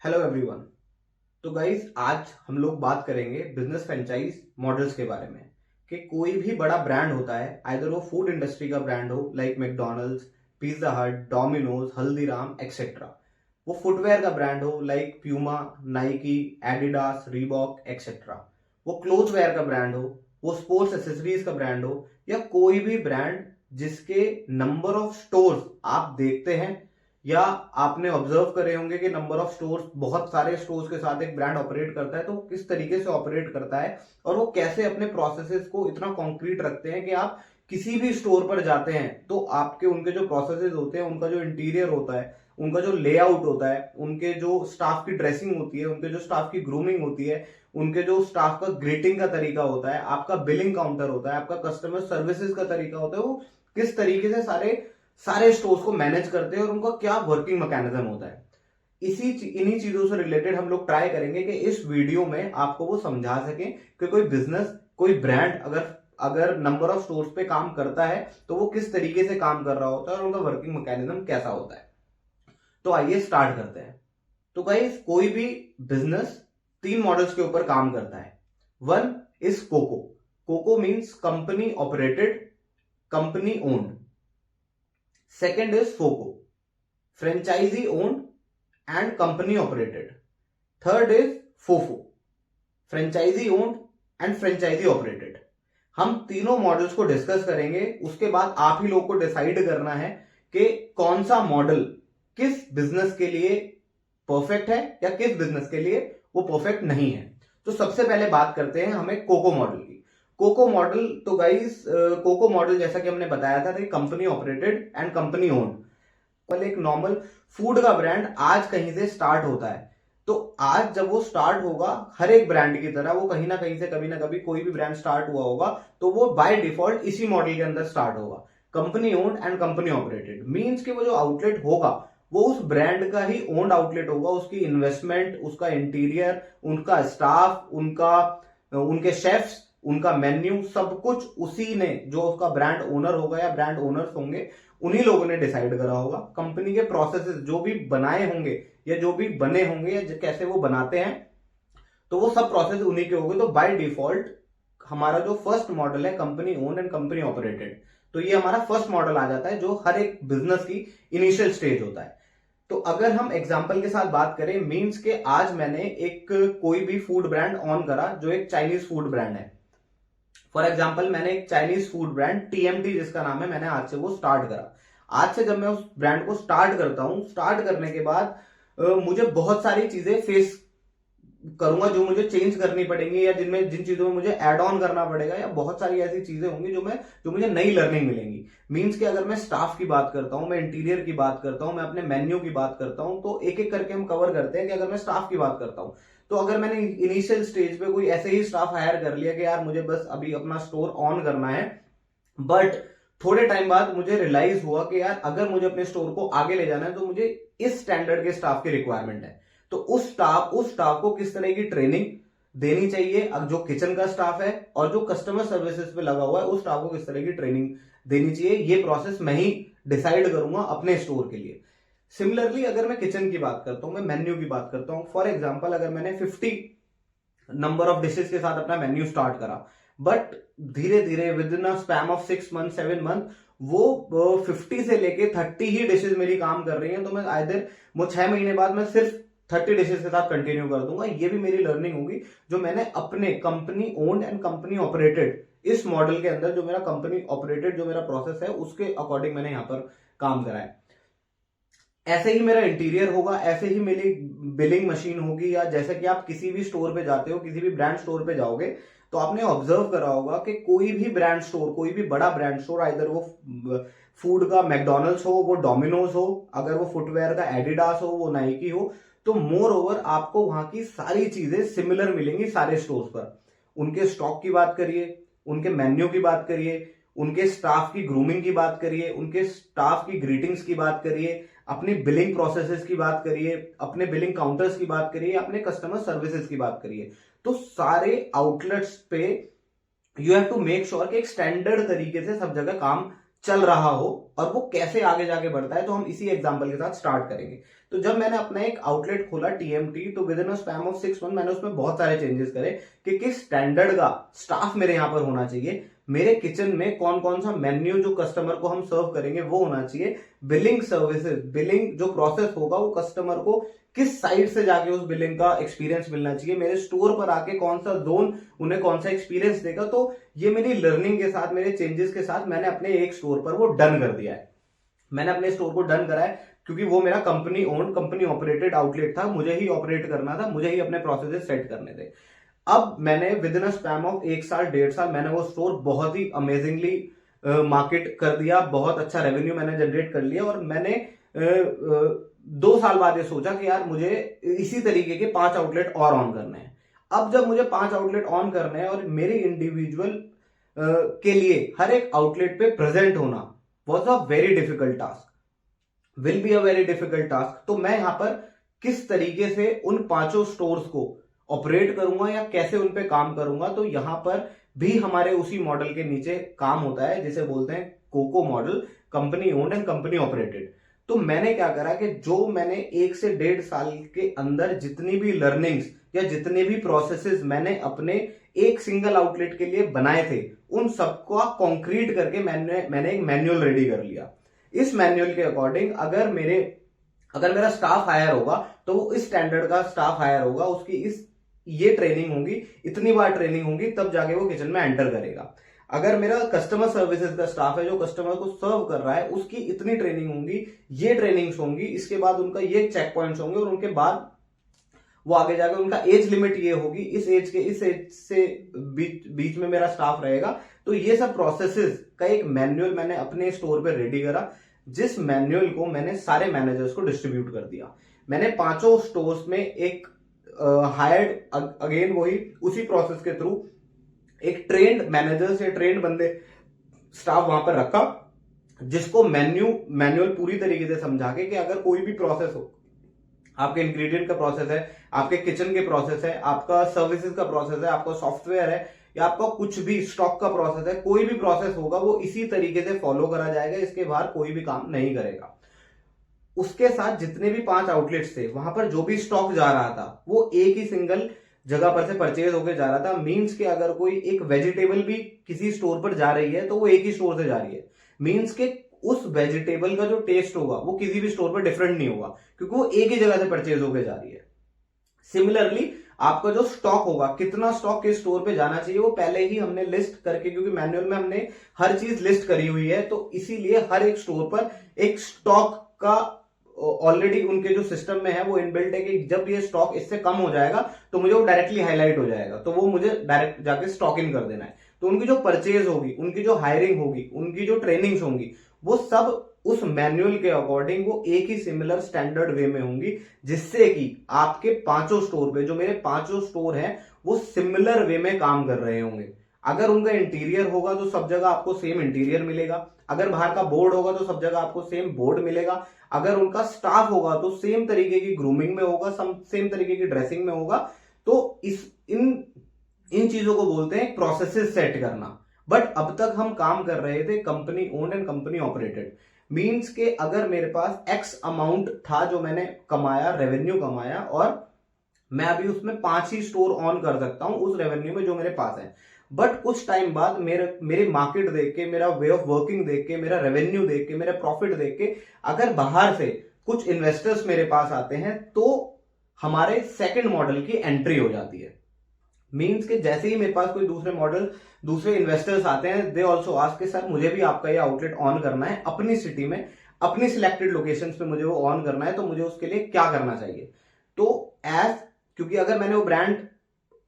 Hello everyone. तो guys आज हम लोग बात करेंगे बिजनेस फ्रेंचाइज मॉडल्स के बारे में कि कोई भी बड़ा ब्रांड होता है, आइदर वो फूड इंडस्ट्री का ब्रांड हो लाइक मैकडोनल्ड्स, पिज्जा हट, डोमिनोज, हल्दीराम एक्सेट्रा, वो फुटवेयर का ब्रांड हो like Puma, Nike, Adidas, Reebok etcetera, वो क्लोथ वेयर का ब्रांड हो, वो स्पोर्ट्स एसेसरीज का ब्रांड हो, या कोई भी ब्रांड जिसके नंबर ऑफ स्टोर्स आप देखते हैं या आपने ऑब्जर्व करे होंगे कि नंबर ऑफ स्टोर्स, बहुत सारे स्टोर्स के साथ एक ब्रांड ऑपरेट करता है, तो किस तरीके से ऑपरेट करता है और वो कैसे अपने प्रोसेसेस को इतना कॉन्क्रीट रखते हैं कि आप किसी भी स्टोर पर जाते हैं तो आपके उनके जो प्रोसेसेस होते हैं, उनका जो इंटीरियर होता है, उनका जो लेआउट होता है, उनके जो स्टाफ की ड्रेसिंग होती है, उनके जो स्टाफ की ग्रूमिंग होती है, उनके जो स्टाफ का ग्रीटिंग का तरीका होता है, आपका बिलिंग काउंटर होता है, आपका कस्टमर सर्विसेज का तरीका होता है, वो किस तरीके से सारे सारे स्टोर्स को मैनेज करते हैं और उनका क्या वर्किंग मैकेनिज्म होता है। इन्हीं चीजों से रिलेटेड हम लोग ट्राई करेंगे कि इस वीडियो में आपको वो समझा सकें कि कोई बिजनेस, कोई ब्रांड अगर अगर नंबर ऑफ स्टोर्स पे काम करता है तो वो किस तरीके से काम कर रहा होता है और उनका वर्किंग मैकेनिज्म कैसा होता है। तो आइए स्टार्ट करते हैं। तो गाइस कोई भी बिजनेस तीन मॉडल्स के ऊपर काम करता है। One is COCO. COCO means company operated, company owned. Second is FOCO, franchisee owned and company operated. Third is FOFO, franchisee owned and franchisee operated. हम तीनों मॉडल्स को डिस्कस करेंगे, उसके बाद आप ही लोग को डिसाइड करना है कि कौन सा मॉडल किस बिजनेस के लिए परफेक्ट है या किस बिजनेस के लिए वो परफेक्ट नहीं है। तो सबसे पहले बात करते हैं हमें कोको मॉडल की। कोको मॉडल, तो गाइस कोको मॉडल जैसा कि हमने बताया था कि company operated and company owned. पहले एक नॉर्मल फूड का ब्रांड आज कहीं से स्टार्ट होता है, तो आज जब वो स्टार्ट होगा, हर एक ब्रांड की तरह वो कहीं ना कहीं से कभी ना कभी कोई भी ब्रांड स्टार्ट हुआ होगा, तो वो बाय डिफॉल्ट इसी मॉडल के अंदर स्टार्ट होगा, company owned and company operated. Means कि वो जो आउटलेट होगा वो उस ब्रांड का ही ओन्ड आउटलेट होगा। उसकी इन्वेस्टमेंट, उसका इंटीरियर, उनका स्टाफ, उनके शेफ्स, उनका मेन्यू, सब कुछ उसी ने, जो उसका ब्रांड ओनर होगा या ब्रांड ओनर्स होंगे, उन्हीं लोगों ने डिसाइड करा होगा। कंपनी के प्रोसेसेस जो भी बनाए होंगे या जो भी बने होंगे या कैसे वो बनाते हैं, तो वो सब प्रोसेस उन्हीं के होंगे। तो बाय डिफॉल्ट हमारा जो फर्स्ट मॉडल है company owned and company operated, तो ये हमारा फर्स्ट मॉडल आ जाता है जो हर एक बिजनेस की इनिशियल स्टेज होता है। तो अगर हम एग्जांपल के साथ बात करें, मींस के आज मैंने एक कोई भी फूड ब्रांड ऑन करा जो एक चाइनीज फूड ब्रांड है। फॉर एग्जाम्पल मैंने एक चाइनीज फूड ब्रांड TMT जिसका नाम है, मैंने आज से वो स्टार्ट करा। आज से जब मैं उस ब्रांड को स्टार्ट करता हूं, स्टार्ट करने के बाद मुझे बहुत सारी चीजें फेस करूंगा जो मुझे चेंज करनी पड़ेंगी, या जिन चीजों में मुझे एड ऑन करना पड़ेगा, या बहुत सारी ऐसी चीजें होंगी जो मुझे नई लर्निंग मिलेंगी। मींस कि अगर मैं स्टाफ की बात करता हूं, मैं इंटीरियर की बात करता हूं, मैं अपने मेन्यू की बात करता हूं, तो एक एक करके हम कवर करते हैं। कि अगर मैं स्टाफ की बात करता हूं, तो अगर मैंने इनिशियल स्टेज पे कोई ऐसे ही स्टाफ हायर कर लिया कि यार मुझे बस अभी अपना स्टोर ऑन करना है, बट थोड़े टाइम बाद मुझे रियलाइज हुआ कि यार अगर मुझे अपने स्टोर को आगे ले जाना है तो मुझे इस स्टैंडर्ड के स्टाफ की रिक्वायरमेंट है। तो उस स्टाफ को किस तरह की ट्रेनिंग देनी चाहिए, अब जो किचन का स्टाफ है और जो कस्टमर सर्विसेज पे लगा हुआ है उस स्टाफ को किस तरह की ट्रेनिंग देनी चाहिए, ये प्रोसेस मैं ही डिसाइड करूंगा अपने स्टोर के लिए। सिमिलरली अगर मैं किचन की बात करता हूं, मैं मेन्यू की बात करता हूं, फॉर एग्जाम्पल अगर मैंने 50 नंबर ऑफ डिशेस के साथ अपना मेन्यू स्टार्ट करा, बट धीरे धीरे with in a span of 6 month 7 month वो 50 से लेके 30 ही डिशेस मेरी काम कर रही हैं, तो मैं आइदर वो 6 महीने बाद मैं सिर्फ 30 डिशेस के साथ कंटिन्यू कर दूंगा। ये भी मेरी लर्निंग होगी जो मैंने अपने company owned and company operated इस मॉडल के अंदर, जो मेरा कंपनी ऑपरेटेड जो मेरा प्रोसेस है उसके अकॉर्डिंग मैंने यहां पर काम करा है। ऐसे ही मेरा इंटीरियर होगा, ऐसे ही मेरी बिलिंग मशीन होगी, या जैसे कि आप किसी भी स्टोर पे जाते हो, किसी भी ब्रांड स्टोर पे जाओगे, तो आपने ऑब्जर्व करा होगा कि कोई भी ब्रांड स्टोर, कोई भी बड़ा ब्रांड स्टोर, आइदर वो फूड का मैकडोनल्ड्स हो, वो डोमिनोज हो, अगर वो फुटवेयर का एडिडास हो, वो नाइकी हो, तो मोर ओवर आपको वहां की सारी चीजें सिमिलर मिलेंगी सारे स्टोर्स पर। उनके स्टॉक की बात करिए, उनके मेन्यू की बात करिए, उनके स्टाफ की ग्रूमिंग की बात करिए, उनके स्टाफ की ग्रीटिंग्स की बात करिए, अपनी बिलिंग प्रोसेसेस की बात करिए, अपने बिलिंग काउंटर्स की बात करिए, अपने कस्टमर सर्विसेज की बात करिए, तो सारे आउटलेट्स पे you have to make sure कि एक स्टैंडर्ड तरीके से सब जगह काम चल रहा हो और वो कैसे आगे जाके बढ़ता है, तो हम इसी एग्जांपल के साथ स्टार्ट करेंगे। तो जब मैंने अपना एक आउटलेट खोला टीएमटी, तो with in a span of 6 month मैंने उसमें बहुत सारे चेंजेस करे कि किस स्टैंडर्ड का स्टाफ मेरे यहाँ पर होना चाहिए, मेरे किचन में कौन कौन सा मेन्यू जो कस्टमर को हम सर्व करेंगे वो होना चाहिए, बिलिंग सर्विसेज, बिलिंग जो प्रोसेस होगा वो कस्टमर को किस साइड से जाके उस बिलिंग का एक्सपीरियंस मिलना चाहिए, मेरे स्टोर पर आके कौन सा जोन उन्हें कौन सा एक्सपीरियंस देगा। तो ये मेरी लर्निंग के साथ, मेरे चेंजेस के साथ मैंने अपने एक स्टोर पर वो डन कर दिया है। मैंने अपने स्टोर को डन करा है क्योंकि वो मेरा company owned, company operated outlet था, मुझे ही ऑपरेट करना था, मुझे ही अपने प्रोसेसेस सेट करने थे। अब मैंने with in a span of 1 साल 1.5 साल मैंने वो स्टोर बहुत ही अमेजिंगली मार्केट कर दिया, बहुत अच्छा रेवेन्यू मैंने जनरेट कर लिया। और मैंने 2 साल बाद ये सोचा कि यार मुझे इसी तरीके के 5 आउटलेट और ऑन करने हैं। अब जब मुझे 5 आउटलेट ऑन करने हैं और मेरे इंडिविजुअल के लिए हर एक आउटलेट पे प्रेजेंट होना was a very difficult task, will be a very difficult task. तो मैं यहां पर किस तरीके से उन 5 स्टोर्स को ऑपरेट करूंगा या कैसे उन पे काम करूंगा, तो यहां पर भी हमारे उसी मॉडल के नीचे काम होता है जिसे बोलते हैं COCO model, company owned and company operated. तो मैंने क्या करा कि जो मैंने 1 से 1.5 साल के अंदर जितनी भी लर्निंग्स या जितने भी प्रोसेसेस मैंने अपने एक सिंगल आउटलेट के लिए बनाए थे, उन सबका कॉन्क्रीट करके मैंने एक मैनुअल रेडी कर लिया। इस मैनुअल के अकॉर्डिंग अगर मेरा स्टाफ हायर होगा तो वो इस स्टैंडर्ड का स्टाफ हायर होगा, उसकी ये ट्रेनिंग होगी, इतनी बार ट्रेनिंग होगी, तब जाके वो किचन में एंटर करेगा। अगर मेरा कस्टमर सर्विसेज का स्टाफ है जो कस्टमर को सर्व कर रहा है, उसकी इतनी ट्रेनिंग होंगी, ये ट्रेनिंग्स होंगी, इसके बाद उनका ये चेक पॉइंट्स होंगे, और उनके बाद वो आगे जाकर उनका एज लिमिट ये होगी, इस एज से बीच में मेरा स्टाफ रहेगा। तो ये सब प्रोसेसेस का एक मैनुअल मैंने अपने स्टोर पे रेडी करा, जिस मैनुअल को मैंने सारे मैनेजर्स को डिस्ट्रीब्यूट कर दिया। मैंने 5 स्टोर्स में एक हायर्ड, अगेन वही उसी प्रोसेस के थ्रू एक ट्रेंड मैनेजर से ट्रेंड बंदे स्टाफ वहां पर रखा, जिसको मैनुअल पूरी तरीके से समझा के कि अगर कोई भी प्रोसेस हो, आपके इंग्रेडिएंट का प्रोसेस है, आपके किचन के प्रोसेस है, आपका सर्विसेज का प्रोसेस है, आपका सॉफ्टवेयर है, या आपका कुछ भी स्टॉक का प्रोसेस है, कोई भी प्रोसेस होगा वो इसी तरीके से फॉलो करा जाएगा, इसके बाहर कोई भी काम नहीं करेगा। उसके साथ जितने भी 5 आउटलेट्स थे, वहां पर जो भी स्टॉक जा रहा था वो एक ही सिंगल जगह पर से परचेज होकर जा रहा था। मींस के अगर कोई एक वेजिटेबल भी किसी स्टोर पर जा रही है तो वो एक ही स्टोर से जा रही है। मींस के उस वेजिटेबल का जो टेस्ट होगा वो किसी भी स्टोर पर डिफरेंट नहीं होगा, क्योंकि वो एक ही जगह से परचेज होकर जा रही है। सिमिलरली आपका जो स्टॉक होगा, कितना स्टॉक किस स्टोर पे जाना चाहिए, वो पहले ही हमने लिस्ट करके, क्योंकि मैनुअल में हमने हर चीज लिस्ट करी हुई है, तो इसीलिए हर एक स्टोर पर एक स्टॉक का ऑलरेडी उनके जो सिस्टम में है वो इनबिल्ट है कि जब ये स्टॉक इससे कम हो जाएगा तो मुझे वो डायरेक्टली हाईलाइट हो जाएगा, तो वो मुझे डायरेक्ट जाके स्टॉक इन कर देना है। तो उनकी जो परचेज होगी, उनकी जो हायरिंग होगी, उनकी जो ट्रेनिंग्स होंगी, वो सब उस मैनुअल के अकॉर्डिंग वो एक ही सिमिलर स्टैंडर्ड वे में होंगी, जिससे कि आपके 5 स्टोर पे, जो मेरे 5 स्टोर हैं, वो सिमिलर वे में काम कर रहे होंगे। अगर उनका इंटीरियर होगा तो सब जगह आपको सेम इंटीरियर मिलेगा, अगर बाहर का बोर्ड होगा तो सब जगह आपको सेम बोर्ड मिलेगा, अगर उनका स्टाफ होगा तो सेम तरीके की ग्रूमिंग में होगा, सेम तरीके की ड्रेसिंग में होगा। तो इन चीजों को बोलते हैं प्रोसेसेस सेट करना। बट अब तक हम काम कर रहे थे company owned and company operated. Means के अगर मेरे पास एक्स अमाउंट था जो मैंने कमाया, रेवेन्यू कमाया, और मैं अभी उसमें 5 ही स्टोर ऑन कर सकता हूं उस रेवेन्यू में जो मेरे पास है। बट कुछ टाइम बाद मेरे मार्केट देख के, मेरा वे ऑफ वर्किंग देख के, मेरा रेवेन्यू देख के, मेरा प्रॉफिट देख के, अगर बाहर से कुछ इन्वेस्टर्स मेरे पास आते हैं तो हमारे सेकंड मॉडल की एंट्री हो जाती है। मींस के जैसे ही मेरे पास कोई दूसरे इन्वेस्टर्स आते हैं, दे ऑल्सो आस्क कि सर मुझे भी आपका ये आउटलेट ऑन करना है अपनी सिटी में, अपनी सिलेक्टेड लोकेशन पे मुझे वो ऑन करना है, तो मुझे उसके लिए क्या करना चाहिए। तो क्योंकि अगर मैंने वो ब्रांड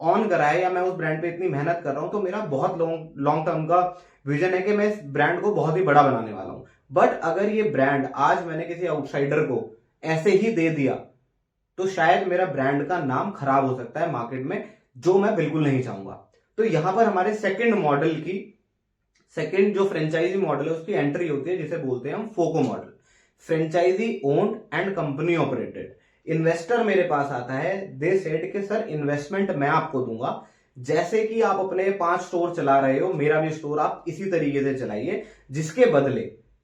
ऑन करा है या मैं उस ब्रांड पे इतनी मेहनत कर रहा हूं, तो मेरा बहुत लॉन्ग टर्म का विजन है कि मैं इस ब्रांड को बहुत ही बड़ा बनाने वाला हूं। बट अगर ये ब्रांड आज मैंने किसी आउटसाइडर को ऐसे ही दे दिया तो शायद मेरा ब्रांड का नाम खराब हो सकता है मार्केट में, जो मैं बिल्कुल नहीं चाहूंगा। तो यहां पर हमारे सेकंड जो फ्रेंचाइजी मॉडल है उसकी एंट्री होती है, जिसे बोलते हैं हम FOCO model, franchisee owned and company operated. Investor मेरे पास आता है, दे सेड कि सर इन्वेस्टमेंट मैं आपको दूंगा, जैसे कि आप अपने 5 स्टोर चला रहे हो, मेरा भी स्टोर आप इसी तरीके से चलाइए,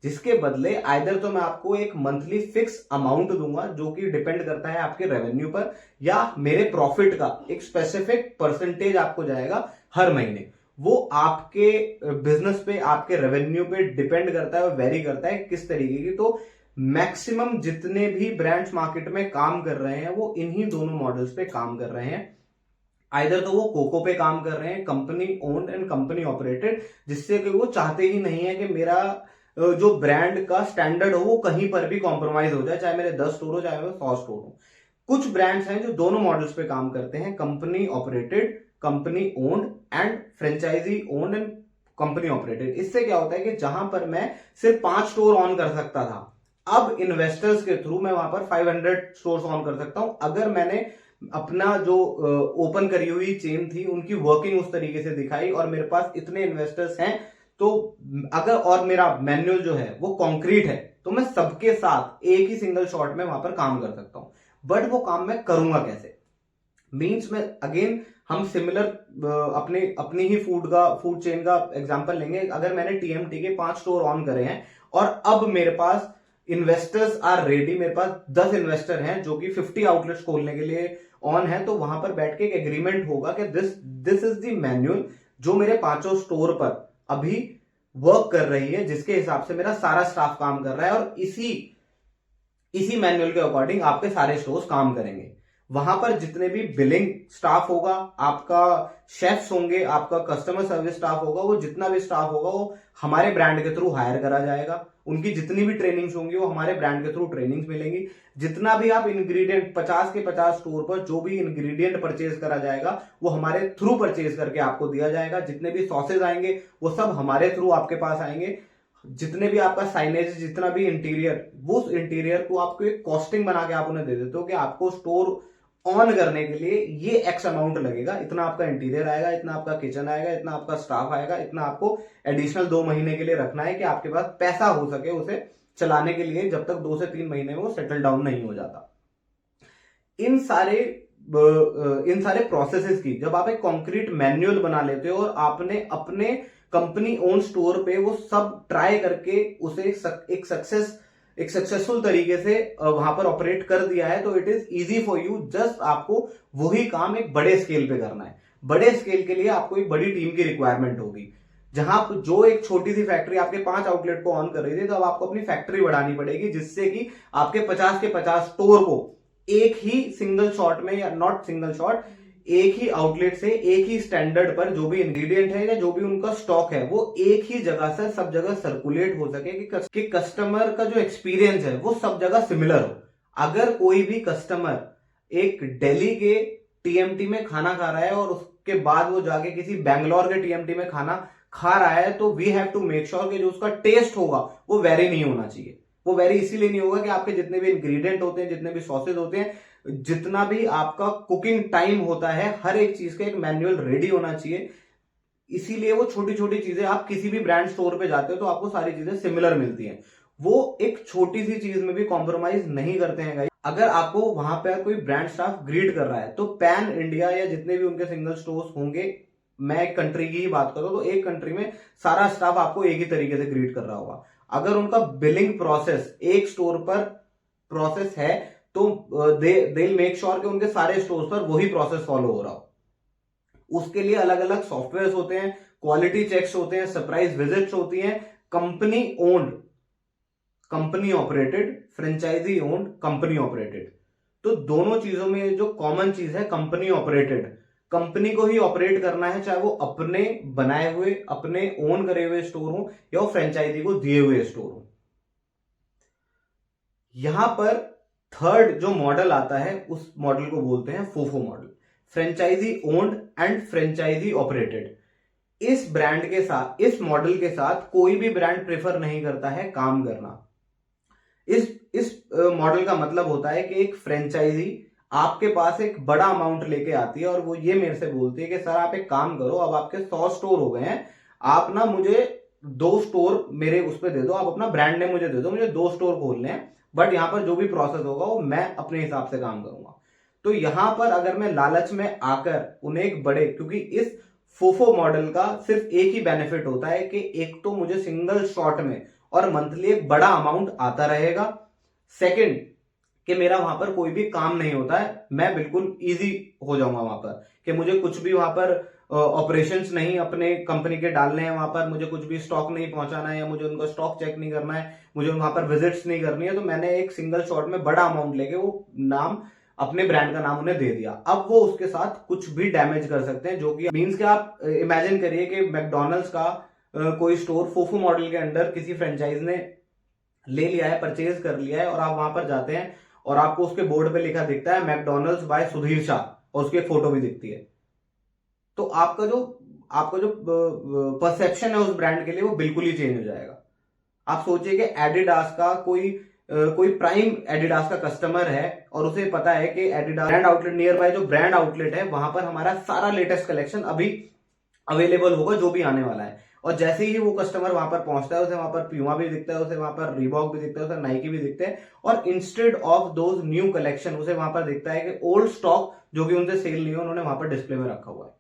जिसके बदले आइदर तो मैं आपको एक मंथली फिक्स अमाउंट दूंगा जो कि डिपेंड करता है आपके रेवेन्यू पर, या मेरे प्रॉफिट का एक स्पेसिफिक परसेंटेज आपको जाएगा हर महीने। वो आपके बिजनेस पे, आपके रेवेन्यू पे डिपेंड करता है और वेरी करता है किस तरीके की। तो मैक्सिमम जितने भी ब्रांड्स मार्केट में काम कर रहे हैं वो इन्हीं दोनों मॉडल्स पे काम कर रहे हैं। आइदर तो वो कोको पे काम कर रहे हैं, company owned and company operated, जिससे कि वो चाहते ही नहीं है कि मेरा जो ब्रांड का स्टैंडर्ड हो वो कहीं पर भी कॉम्प्रोमाइज हो जाए, चाहे मेरे 10 स्टोर हो चाहे मेरे 100 स्टोर हो। कुछ ब्रांड्स हैं जो दोनों मॉडल्स पे काम करते हैं, company operated, company owned and franchisee owned and company operated. इससे क्या होता है कि जहां पर मैं सिर्फ 5 स्टोर ऑन कर सकता था, अब इन्वेस्टर्स के थ्रू मैं वहां पर 500 स्टोर्स ऑन कर सकता हूं, अगर मैंने अपना जो ओपन करी हुई चेन थी उनकी वर्किंग उस तरीके से दिखाई और मेरे पास इतने इन्वेस्टर्स हैं। तो अगर और मेरा मैनुअल जो है वो कॉन्क्रीट है तो मैं सबके साथ एक ही सिंगल शॉट में वहां पर काम कर सकता हूं। बट वो काम मैं करूंगा कैसे? मीन्स में अगेन हम सिमिलर अपनी ही फूड चेन का एग्जांपल लेंगे। अगर मैंने टीएमटी के 5 स्टोर ऑन करे हैं और अब मेरे पास इन्वेस्टर्स आर रेडी, मेरे पास 10 इन्वेस्टर हैं जो कि 50 आउटलेट्स खोलने के लिए ऑन है, तो वहां पर बैठ के एक एग्रीमेंट होगा कि दिस इज द मैन्युअल जो मेरे 5 स्टोर पर अभी वर्क कर रही है, जिसके हिसाब से मेरा सारा स्टाफ काम कर रहा है, और इसी मैनुअल के अकॉर्डिंग आपके सारे स्टोर्स काम करेंगे। वहां पर जितने भी बिलिंग स्टाफ होगा, आपका शेफ्स होंगे, आपका कस्टमर सर्विस स्टाफ होगा, वो जितना भी स्टाफ होगा वो हमारे ब्रांड के थ्रू हायर करा जाएगा। उनकी जितनी भी ट्रेनिंग्स होंगी वो हमारे ब्रांड के थ्रू ट्रेनिंग्स मिलेंगी। जितना भी आप इंग्रेडिएंट 50 के 50 स्टोर पर जो भी इंग्रेडिएंट परचेज करा जाएगा वो हमारे थ्रू परचेज करके आपको दिया जाएगा। जितने भी सॉसेज आएंगे वो सब हमारे थ्रू आपके पास आएंगे। जितने भी आपका साइनेज, जितना भी इंटीरियर, वो इंटीरियर को आपको एक कॉस्टिंग बना के आप उन्हें दे देते हो कि आपको स्टोर ऑन करने के लिए ये एक्स अमाउंट लगेगा, इतना आपका इंटीरियर आएगा, इतना आपका किचन आएगा, इतना आपका स्टाफ आएगा, इतना आपको एडिशनल 2 महीने के लिए रखना है कि आपके पास पैसा हो सके उसे चलाने के लिए, जब तक 2 से 3 महीने में वो सेटल डाउन नहीं हो जाता। इन सारे प्रोसेसेस की जब आप एक कॉन्क्रीट मैनुअल बना लेते हो और आपने अपने कंपनी ओन स्टोर पे वो सब ट्राई करके उसे एक सक्सेसफुल तरीके से वहां पर ऑपरेट कर दिया है, तो it is easy for you. Just आपको वही काम एक बड़े स्केल पे करना है। बड़े स्केल के लिए आपको एक बड़ी टीम की रिक्वायरमेंट होगी। जहां जो एक छोटी सी फैक्ट्री आपके 5 आउटलेट को ऑन कर रही थी, तो अब आपको अपनी फैक्ट्री बढ़ानी पड़ेगी, जिससे कि आपके 50 के 50 स्टोर को एक ही सिंगल शॉट में, या नॉट सिंगल शॉट, एक ही आउटलेट से एक ही स्टैंडर्ड पर जो भी इंग्रेडिएंट है या जो भी उनका स्टॉक है वो एक ही जगह से सब जगह सर्कुलेट हो सके कि कस्टमर का जो एक्सपीरियंस है वो सब जगह सिमिलर हो। अगर कोई भी कस्टमर एक दिल्ली के टीएमटी में खाना खा रहा है और उसके बाद वो जाके किसी बैंगलोर के टीएमटी में खाना खा रहा है, तो we have to make sure कि जो उसका टेस्ट होगा वो वेरी नहीं होना चाहिए। वो वेरी इसीलिए नहीं होगा कि आपके जितने भी इंग्रेडिएंट होते हैं, जितने भी सॉसेज होते हैं, जितना भी आपका कुकिंग टाइम होता है, हर एक चीज का एक मैनुअल रेडी होना चाहिए। इसीलिए वो छोटी छोटी चीजें, आप किसी भी ब्रांड स्टोर पे जाते हो तो आपको सारी चीजें सिमिलर मिलती हैं। वो एक छोटी सी चीज में भी कॉम्प्रोमाइज नहीं करते हैं गाइस। अगर आपको वहां पर कोई ब्रांड स्टाफ ग्रीट कर रहा है तो पैन इंडिया या जितने भी उनके सिंगल स्टोर्स होंगे, मैं एक कंट्री की ही बात करूं तो एक कंट्री में सारा स्टाफ आपको एक ही तरीके से ग्रीट कर रहा होगा। अगर उनका बिलिंग प्रोसेस एक स्टोर पर प्रोसेस है तो दे मेक श्योर कि उनके सारे स्टोर्स पर वही प्रोसेस फॉलो हो रहा हो। उसके लिए अलग अलग सॉफ्टवेयर होते हैं, क्वालिटी चेक्स होते हैं, सरप्राइज विजिट्स होती हैं, company owned, company operated, franchisee owned, company operated. तो दोनों चीजों में जो कॉमन चीज है, कंपनी ऑपरेटेड, कंपनी को ही ऑपरेट करना है, चाहे वो अपने बनाए हुए, अपने ओन करे हुए स्टोर हो या वो फ्रेंचाइजी को दिए हुए स्टोर हो। यहां पर थर्ड जो मॉडल आता है उस मॉडल को बोलते हैं FOFO model, franchisee owned and franchisee operated. इस ब्रांड के साथ, इस मॉडल के साथ कोई भी ब्रांड प्रेफर नहीं करता है काम करना। इस मॉडल का मतलब होता है कि एक फ्रेंचाइजी आपके पास एक बड़ा अमाउंट लेके आती है और वो ये मेरे से बोलती है कि सर आप एक काम करो, अब आपके 100 स्टोर हो गए हैं, आप ना मुझे 2 स्टोर मेरे उस पर दे दो, आप अपना ब्रांड नेम मुझे दे दो, मुझे 2 स्टोर खोलने हैं, बट यहां पर जो भी प्रोसेस होगा वो मैं अपने हिसाब से काम करूंगा। तो यहां पर अगर मैं लालच में आकर उन्हें एक बड़े, क्योंकि इस फोफो मॉडल का सिर्फ एक ही बेनिफिट होता है कि एक तो मुझे सिंगल शॉट में और मंथली एक बड़ा अमाउंट आता रहेगा, सेकंड कि मेरा वहां पर कोई भी काम नहीं होता है, मैं बिल्कुल इजी हो जाऊंगा वहां पर, कि मुझे कुछ भी वहां पर ऑपरेशंस नहीं अपने कंपनी के डालने हैं, वहां पर मुझे कुछ भी स्टॉक नहीं पहुंचाना है, या मुझे उनका स्टॉक चेक नहीं करना है, मुझे वहां पर विजिट्स नहीं करनी है। तो मैंने एक सिंगल शॉट में बड़ा अमाउंट लेके वो नाम, अपने ब्रांड का नाम उन्हें दे दिया। अब वो उसके साथ कुछ भी डैमेज कर सकते हैं, जो कि मींस कि आप इमेजिन करिए कि मैकडोनल्ड्स का कोई स्टोर फोफो मॉडल के अंडर किसी फ्रेंचाइज ने ले लिया है, परचेज कर लिया है, और आप वहां पर जाते हैं और आपको उसके बोर्ड पे लिखा दिखता है मैकडोनल्ड्स बाय सुधीर शाह, और उसकी फोटो भी दिखती है, तो आपका जो परसेप्शन है उस ब्रांड के लिए वो बिल्कुल ही चेंज हो जाएगा। आप सोचिए कि एडिडास का कोई प्राइम एडिडास का कस्टमर है और उसे पता है कि Adidas brand outlet near by, जो ब्रांड आउटलेट है, वहां पर हमारा सारा लेटेस्ट कलेक्शन अभी अवेलेबल होगा, जो भी आने वाला है। और जैसे ही वो कस्टमर वहां पर पहुंचता है, उसे वहां पर प्यूमा भी दिखता है, उसे वहां पर रीबॉक भी दिखता है, उसे नाइकी भी दिखते हैं, और instead of those new collection उसे वहां पर दिखता है कि ओल्ड स्टॉक जो कि उनसे सेल नहीं है, उन्होंने वहां पर डिस्प्ले में रखा हुआ है।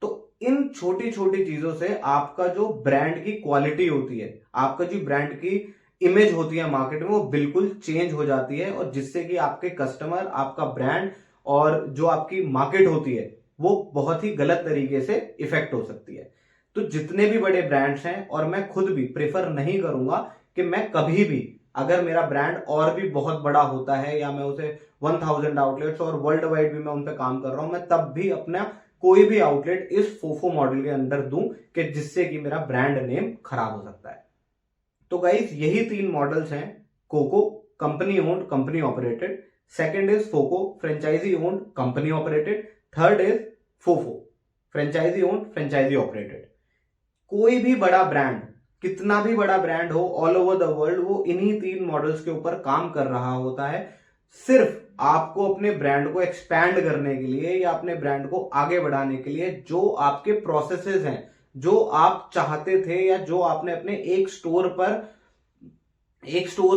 तो इन छोटी छोटी चीजों से आपका जो ब्रांड की क्वालिटी होती है, आपका जो ब्रांड की इमेज होती है मार्केट में, वो बिल्कुल चेंज हो जाती है, और जिससे कि आपके कस्टमर, आपका ब्रांड और जो आपकी मार्केट होती है वो बहुत ही गलत तरीके से इफेक्ट हो सकती है। तो जितने भी बड़े ब्रांड्स हैं, और मैं खुद भी प्रेफर नहीं करूंगा कि मैं कभी भी, अगर मेरा ब्रांड और भी बहुत बड़ा होता है, या मैं उसे 1000 आउटलेट्स और वर्ल्ड वाइड भी मैं उन पर काम कर रहा हूं, मैं तब भी अपना कोई भी आउटलेट इस फोफो मॉडल के अंदर दूं कि जिससे कि मेरा ब्रांड नेम खराब हो सकता है। तो गाइस, यही 3 मॉडल्स हैं। COCO, company owned company operated. Second is FOCO, franchisee owned company operated. Third is FOFO, franchisee owned franchisee operated. कोई भी बड़ा ब्रांड, कितना भी बड़ा ब्रांड हो ऑल ओवर द वर्ल्ड, वो इन्हीं 3 मॉडल्स के ऊपर काम कर रहा होता है, सिर्फ आपको अपने ब्रांड को एक्सपैंड करने के लिए, या अपने ब्रांड को आगे बढ़ाने के लिए जो आपके प्रोसेसेस हैं, जो आप चाहते थे, या जो आपने अपने एक स्टोर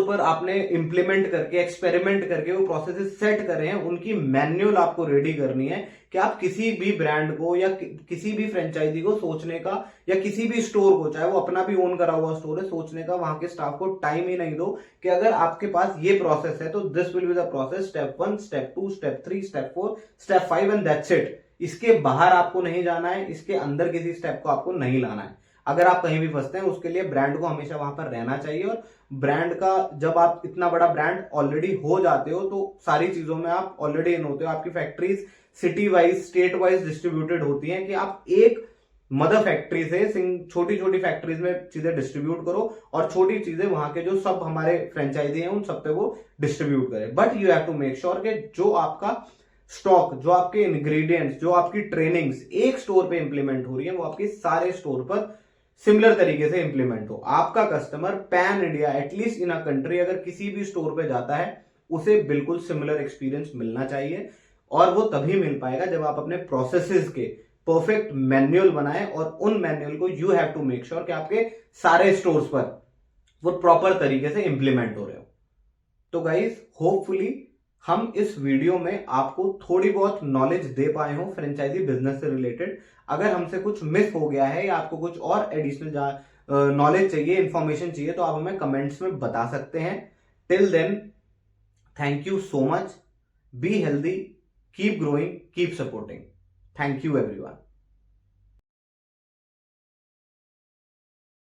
पर आपने इंप्लीमेंट करके, एक्सपेरिमेंट करके वो प्रोसेसेस सेट करे हैं, उनकी मैन्युअल आपको रेडी करनी है कि आप किसी भी ब्रांड को या किसी भी फ्रेंचाइजी को सोचने का, या किसी भी स्टोर को, चाहे वो अपना भी ओन करा हुआ स्टोर है, सोचने का वहां के स्टाफ को टाइम ही नहीं दो कि अगर आपके पास ये प्रोसेस है तो this will be the process, step 1, step 2, step 3, step 4, step 5 and that's it. इसके बाहर आपको नहीं जाना है, इसके अंदर किसी स्टेप को आपको नहीं लाना है। अगर आप कहीं भी फंसते हैं, उसके लिए ब्रांड को हमेशा वहां पर रहना चाहिए, और ब्रांड का, जब आप इतना बड़ा ब्रांड ऑलरेडी हो जाते हो तो सारी चीजों में आप ऑलरेडी इन होते हो, आपकी factories city wise, state wise distributed होती हैं, कि आप एक मदर फैक्ट्री से छोटी छोटी फैक्ट्रीज में चीजें डिस्ट्रीब्यूट करो, और छोटी चीजें वहां के जो सब हमारे फ्रेंचाइजी हैं उन सब पे वो डिस्ट्रीब्यूट करें। But you have to make sure कि जो आपका स्टॉक, जो आपके इंग्रेडिएंट्स, जो आपकी ट्रेनिंग्स एक स्टोर पे इंप्लीमेंट हो रही है, वो आपके सारे स्टोर पर सिमिलर तरीके से इंप्लीमेंट हो। आपका customer pan India, at least in a country, अगर किसी भी स्टोर पे जाता है, उसे बिल्कुल सिमिलर एक्सपीरियंस मिलना चाहिए, और वो तभी मिल पाएगा जब आप अपने प्रोसेसेस के परफेक्ट मैनुअल बनाएं, और उन मैनुअल को you have to make sure कि आपके सारे स्टोर्स पर वो प्रॉपर तरीके से इंप्लीमेंट हो रहे हो। तो गाइस, होपफुली हम इस वीडियो में आपको थोड़ी बहुत नॉलेज दे पाए हो फ्रेंचाइजी बिजनेस से रिलेटेड। अगर हमसे कुछ मिस हो गया है, या आपको कुछ और एडिशनल नॉलेज चाहिए, इंफॉर्मेशन चाहिए, तो आप हमें कमेंट्स में बता सकते हैं। Till then, thank you so much, be healthy, keep growing, keep supporting. Thank you everyone.